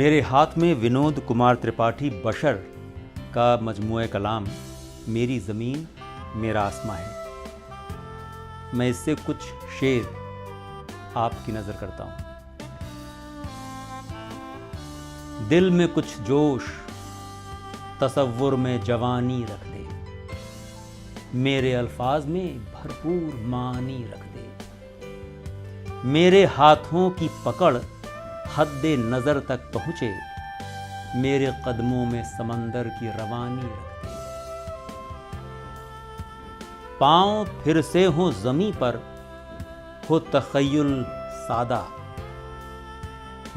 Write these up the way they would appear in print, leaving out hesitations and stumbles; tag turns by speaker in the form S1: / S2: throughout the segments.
S1: मेरे हाथ में विनोद कुमार त्रिपाठी बशर का मजमूए कलाम मेरी ज़मीन मेरा आसमां है। मैं इससे कुछ शेर आपकी नज़र करता हूँ। दिल में कुछ जोश, तसव्वुर में जवानी रख दे, मेरे अल्फाज में भरपूर मानी रख दे। मेरे हाथों की पकड़ हद्दे नज़र तक पहुँचे, मेरे कदमों में समंदर की रवानी रख दे। पाँव फिर से हो ज़मीं पर, हो तख़य्युल सादा,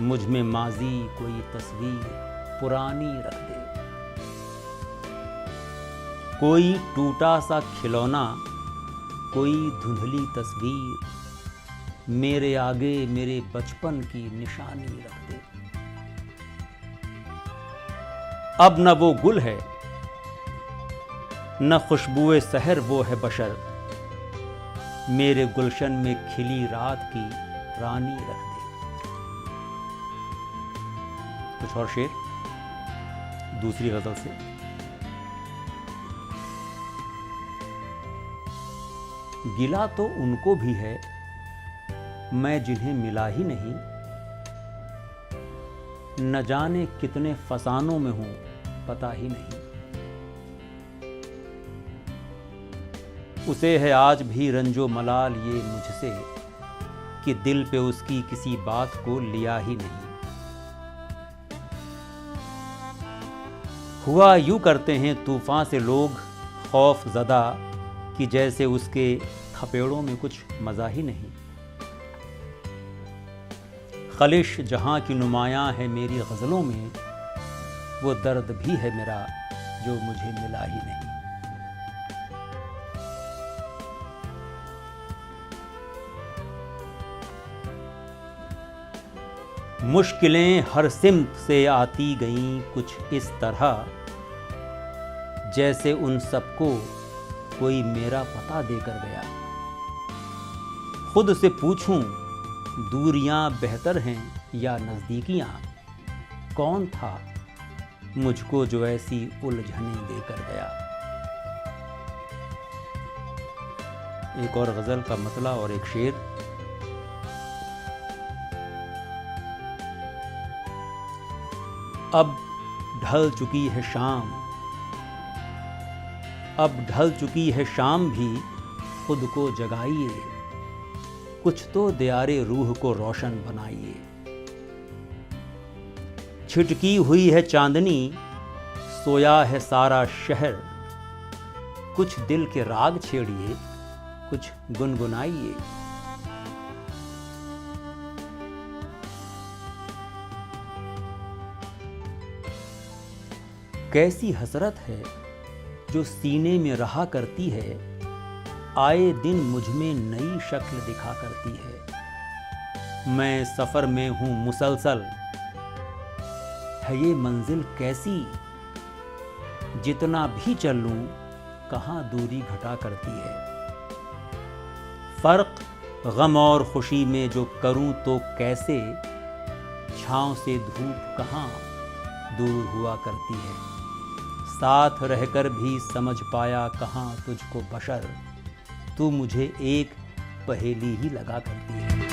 S1: मुझ में माजी कोई तस्वीर पुरानी रख दे। कोई टूटा सा खिलौना, कोई धुंधली तस्वीर, मेरे आगे मेरे बचपन की निशानी रख दे। अब न वो गुल है, न खुशबुए सहर वो है बशर, मेरे गुलशन में खिली रात की रानी रख दे। कुछ और शेर दूसरी गजल से। गिला तो उनको भी है मैं जिन्हें मिला ही नहीं, न जाने कितने फसानों में हूं पता ही नहीं। उसे है आज भी रंजो मलाल ये मुझसे कि दिल पे उसकी किसी बात को लिया ही नहीं। हुआ यूं करते हैं तूफान से लोग खौफ ज़दा कि जैसे उसके थपेड़ों में कुछ मज़ा ही नहीं। खलिश जहां की नुमायां है मेरी गज़लों में, वो दर्द भी है मेरा जो मुझे मिला ही नहीं। मुश्किलें हर सिमत से आती गईं कुछ इस तरह, जैसे उन सबको कोई मेरा पता देकर गया। खुद से पूछूं दूरियां बेहतर हैं या नज़दीकियां, कौन था मुझको जो ऐसी उलझनें देकर गया। एक और गज़ल का मतला और एक शेर। अब ढल चुकी है शाम, अब ढल चुकी है शाम भी खुद को जगाइए, कुछ तो दियारे रूह को रोशन बनाइए। छिटकी हुई है चांदनी, सोया है सारा शहर, कुछ दिल के राग छेड़िए, कुछ गुनगुनाइए। कैसी हसरत है जो सीने में रहा करती है, आए दिन मुझ में नई शक्ल दिखा करती है। मैं सफ़र में हूँ मुसलसल, है ये मंजिल कैसी, जितना भी चल लूँ कहाँ दूरी घटा करती है। फ़र्क गम और खुशी में जो करूँ तो कैसे, छाँव से धूप कहाँ दूर हुआ करती है। साथ रहकर भी समझ पाया कहाँ तुझको बशर, तू मुझे एक पहेली ही लगा करती है।